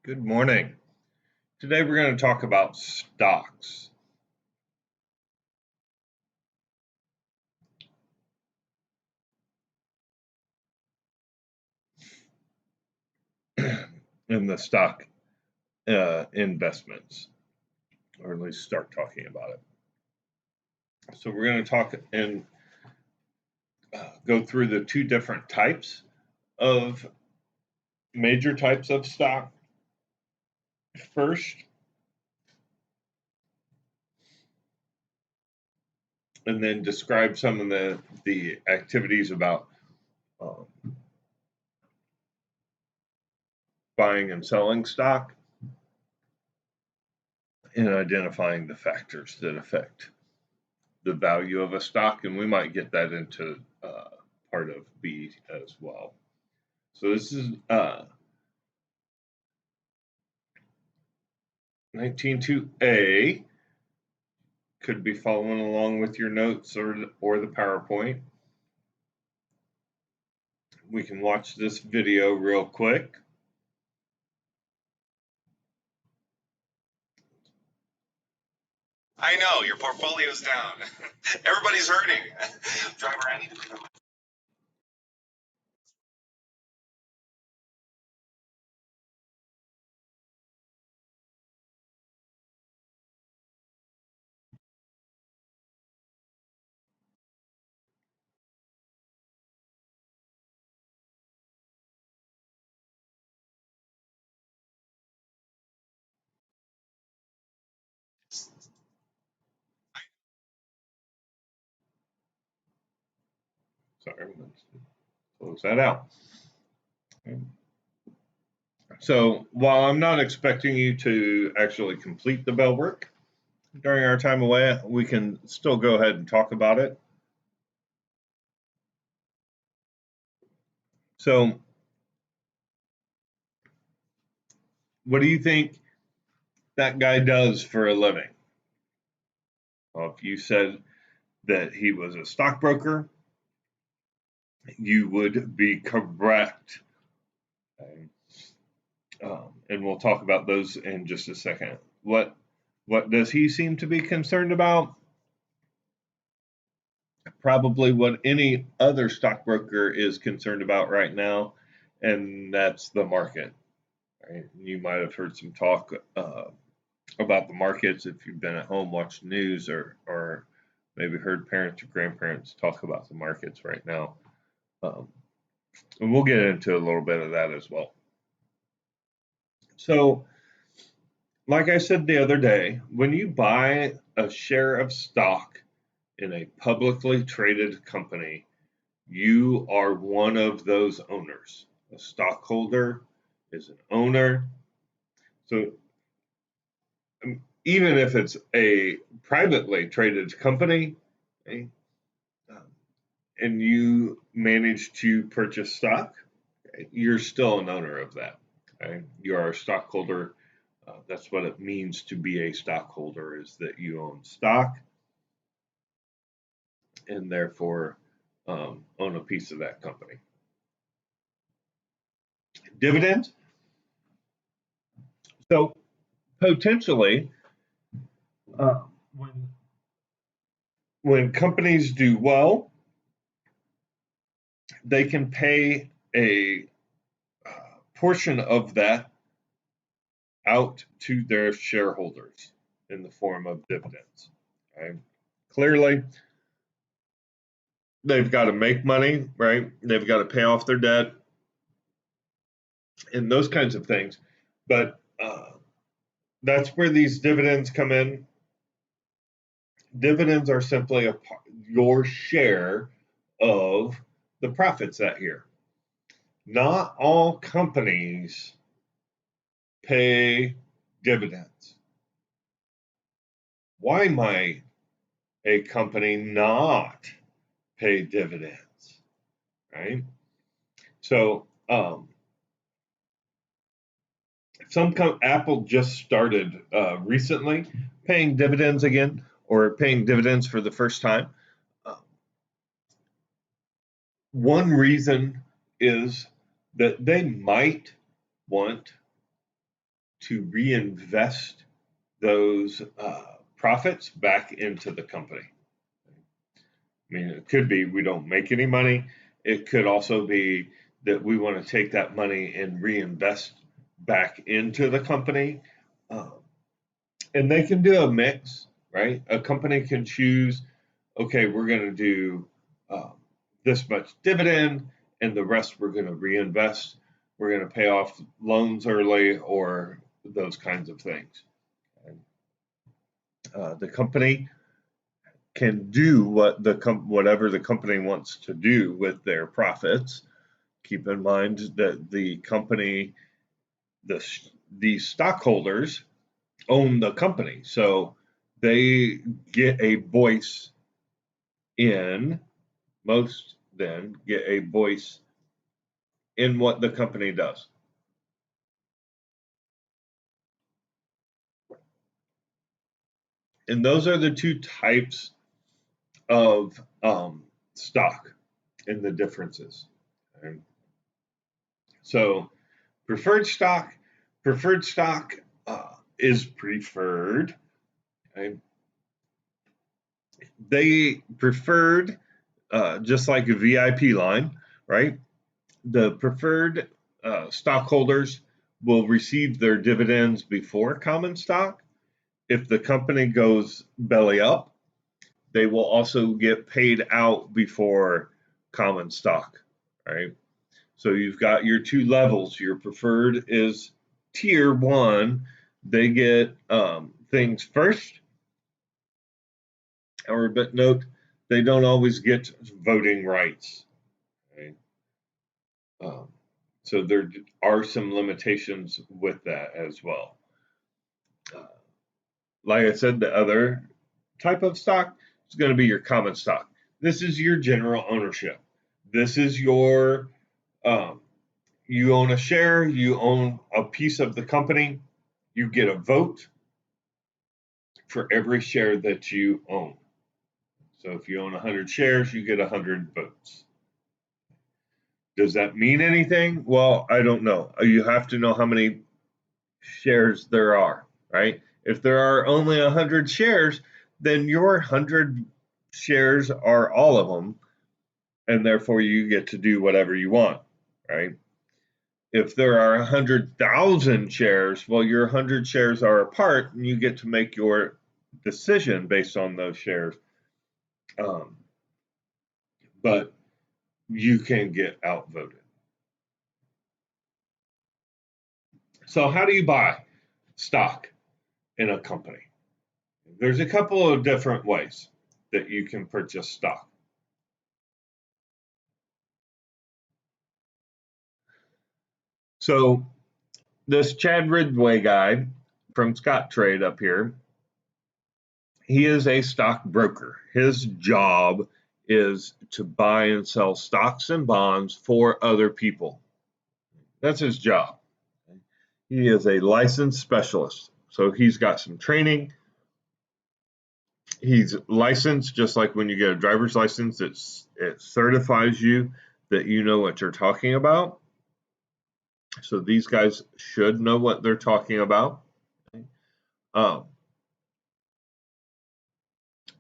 Good morning. Today we're going to talk about stocks. In the stock investments, or at least start talking about it. So we're going to talk and go through the two different types of major types of stock. First, and then describe some of the activities about um, buying and selling stock and identifying the factors that affect the value of a stock, and we might get that into part of B as well. So this is 19.2a. Could be following along with your notes or the PowerPoint. We can watch this video real quick. I know, your portfolio's down. Everybody's hurting. Driver, I need to pick up. Sorry, let's close that out. So while I'm not expecting you to actually complete the bell work during our time away, we can still go ahead and talk about it. So what do you think that guy does for a living? Well, if you said that he was a stockbroker, you would be correct. Okay. And we'll talk about those in just a second. What does he seem to be concerned about? Probably what any other stockbroker is concerned about right now, and that's the market. Right? You might have heard some talk about the markets if you've been at home watching news, or maybe heard parents or grandparents talk about the markets right now. And we'll get into a little bit of that as well. So, like I said the other day, when you buy a share of stock in a publicly traded company, you are one of those owners. A stockholder is an owner. So, even if it's a privately traded company, okay, and you manage to purchase stock, okay, you're still an owner of that. Okay? You are a stockholder. That's what it means to be a stockholder, is that you own stock and therefore own a piece of that company. Dividends. So potentially, uh, when companies do well, they can pay a portion of that out to their shareholders in the form of dividends. Okay? Clearly, they've got to make money, right? They've got to pay off their debt and those kinds of things. But that's where these dividends come in. Dividends are simply your share of the profits that year. Not all companies pay dividends. Why might a company not pay dividends? Right? So, Apple just started recently paying dividends again, or paying dividends for the first time. One reason is that they might want to reinvest those profits back into the company. I mean, it could be we don't make any money. It could also be that we want to take that money and reinvest back into the company. And they can do a mix, right? A company can choose, okay, we're going to do this much dividend and the rest we're going to reinvest. We're going to pay off loans early or those kinds of things. The company can do whatever the company wants to do with their profits. Keep in mind that the company, the stockholders own the company, so they get a voice in what the company does. And those are the two types of stock and the differences. Okay? So preferred stock is preferred. Okay? They preferred, just like a VIP line, right? The preferred stockholders will receive their dividends before common stock. If the company goes belly up, they will also get paid out before common stock, right? So you've got your two levels. Your preferred is tier 1. They get things first. But note, they don't always get voting rights. Okay? So there are some limitations with that as well. Like I said, the other type of stock is going to be your common stock. This is your general ownership. This is your, you own a share, you own a piece of the company, you get a vote for every share that you own. So if you own 100 shares, you get 100 votes. Does that mean anything? Well, I don't know. You have to know how many shares there are, right? If there are only 100 shares, then your 100 shares are all of them, and therefore you get to do whatever you want, right? If there are 100,000 shares, well, your 100 shares are apart, and you get to make your decision based on those shares. But you can get outvoted. So how do you buy stock in a company? There's a couple of different ways that you can purchase stock. So this Chad Ridgway guy from Scottrade up here, he is a stockbroker. His job is to buy and sell stocks and bonds for other people. That's his job. He is a licensed specialist. So he's got some training. He's licensed, just like when you get a driver's license, it certifies you that you know what you're talking about. So these guys should know what they're talking about.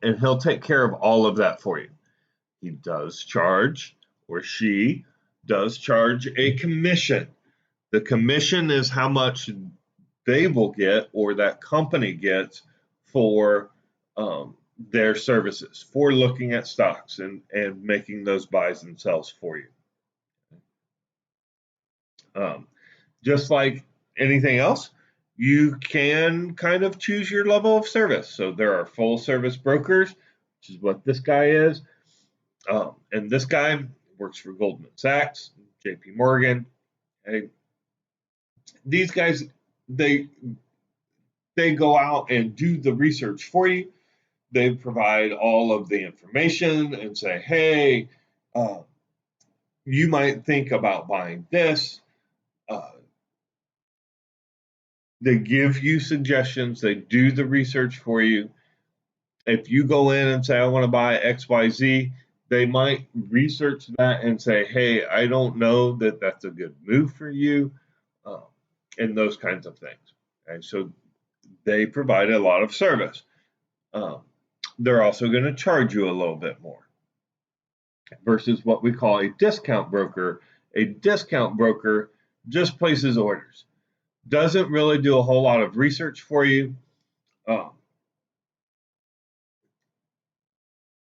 And he'll take care of all of that for you. He does charge, or she does charge, a commission. The commission is how much they will get, or that company gets, for their services, for looking at stocks and making those buys and sells for you. Just like anything else, you can kind of choose your level of service. So there are full service brokers, which is what this guy is. And this guy works for Goldman Sachs, JP Morgan. Okay. These guys, they go out and do the research for you. They provide all of the information and say, hey, you might think about buying this. They give you suggestions. They do the research for you. If you go in and say, I want to buy XYZ, they might research that and say, hey, I don't know that that's a good move for you, and those kinds of things. Okay, so they provide a lot of service. They're also going to charge you a little bit more versus what we call a discount broker. A discount broker just places orders, doesn't really do a whole lot of research for you.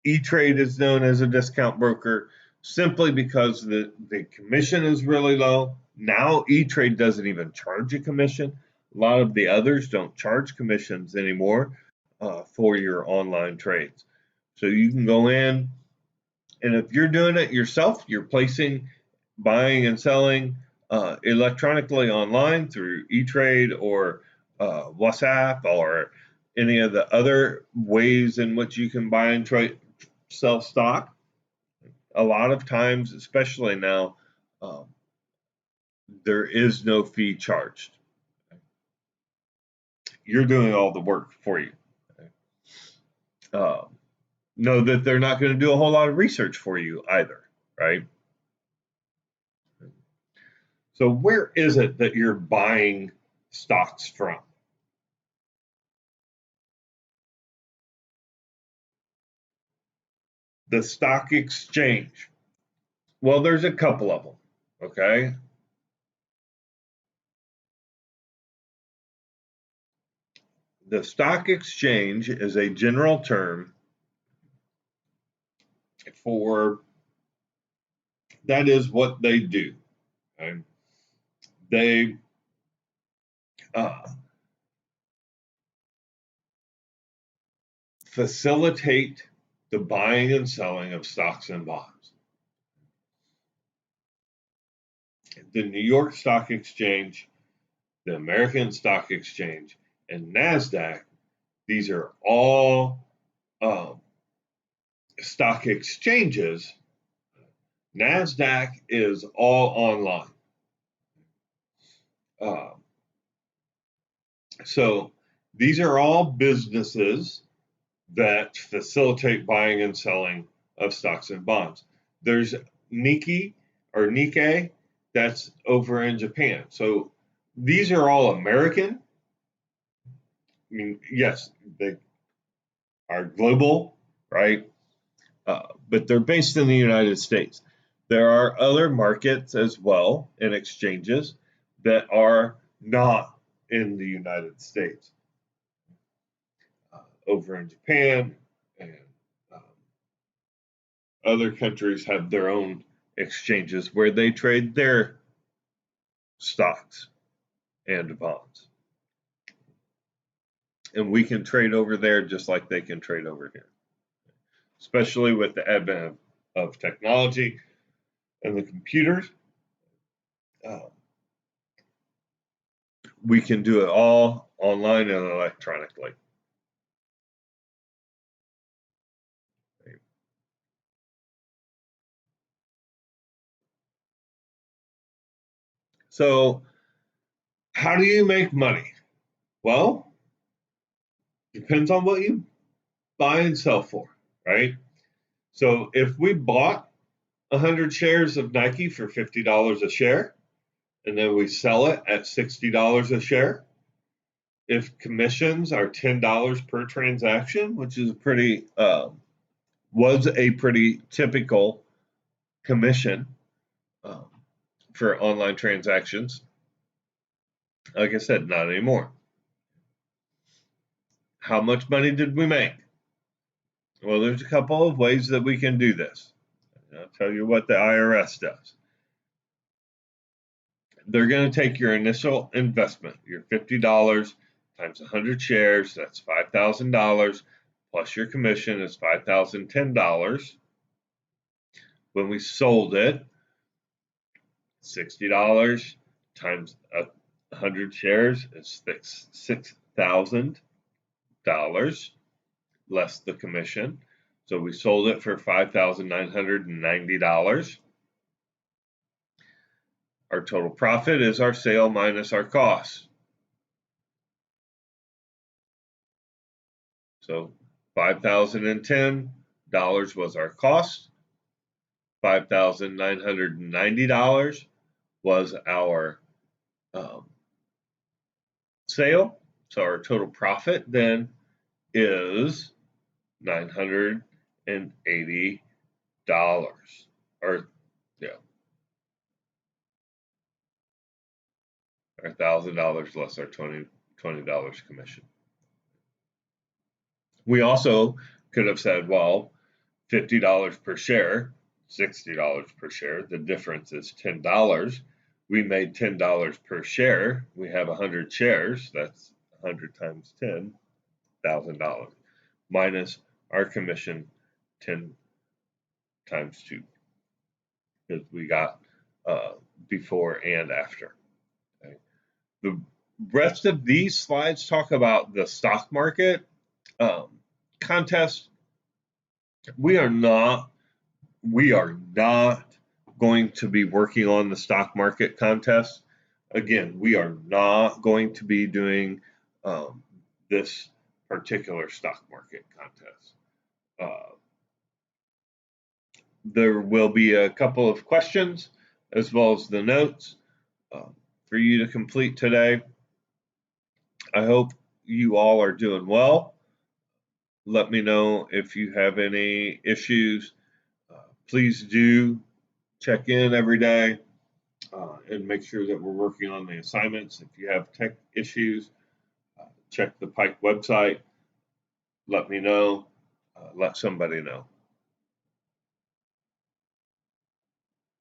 E-Trade is known as a discount broker simply because the commission is really low. Now E-Trade doesn't even charge a commission. A lot of the others don't charge commissions anymore for your online trades. So you can go in, and if you're doing it yourself, you're placing, buying and selling electronically online through E-Trade or WhatsApp or any of the other ways in which you can buy and trade, sell stock. A lot of times, especially now, there is no fee charged. You're doing all the work for you. Know that they're not going to do a whole lot of research for you either, right? So where is it that you're buying stocks from? The stock exchange. Well, there's a couple of them, okay? The stock exchange is a general term for, that is what they do. Okay? They facilitate the buying and selling of stocks and bonds. The New York Stock Exchange, the American Stock Exchange, and NASDAQ, these are all stock exchanges. NASDAQ is all online. So these are all businesses that facilitate buying and selling of stocks and bonds. There's Nikkei or Nikkei, that's over in Japan. So these are all American. I mean, yes, they are global, right? But they're based in the United States. There are other markets as well and exchanges that are not in the United States. Over in Japan and other countries have their own exchanges where they trade their stocks and bonds. And we can trade over there just like they can trade over here, especially with the advent of technology and the computers. We can do it all online and electronically. So how do you make money? Well, depends on what you buy and sell for, right? So if we bought 100 shares of Nike for $50 a share, and then we sell it at $60 a share, if commissions are $10 per transaction, which is was a pretty typical commission for online transactions. Like I said, not anymore. How much money did we make? Well, there's a couple of ways that we can do this. I'll tell you what the IRS does. They're going to take your initial investment, your $50 times 100 shares, that's $5,000, plus your commission is $5,010. When we sold it, $60 times 100 shares is $6,000 less the commission. So we sold it for $5,990. Our total profit is our sale minus our costs. So $5,010 was our cost. $5,990 was our sale. So our total profit then is $980, or yeah, our $1,000 less our $20 commission. We also could have said, well, $50 per share, $60 per share. The difference is $10. We made $10 per share. We have 100 shares. That's 100 times 10, $1,000 minus our commission 10 times 2, because we got before and after. Okay. The rest of these slides talk about the stock market contest. We are not going to be working on the stock market contest. Again, we are not going to be doing this particular stock market contest. There will be a couple of questions as well as the notes for you to complete today. I hope you all are doing well. Let me know if you have any issues. Please do check in every day and make sure that we're working on the assignments. If you have tech issues, check the Pike website. Let me know. Let somebody know.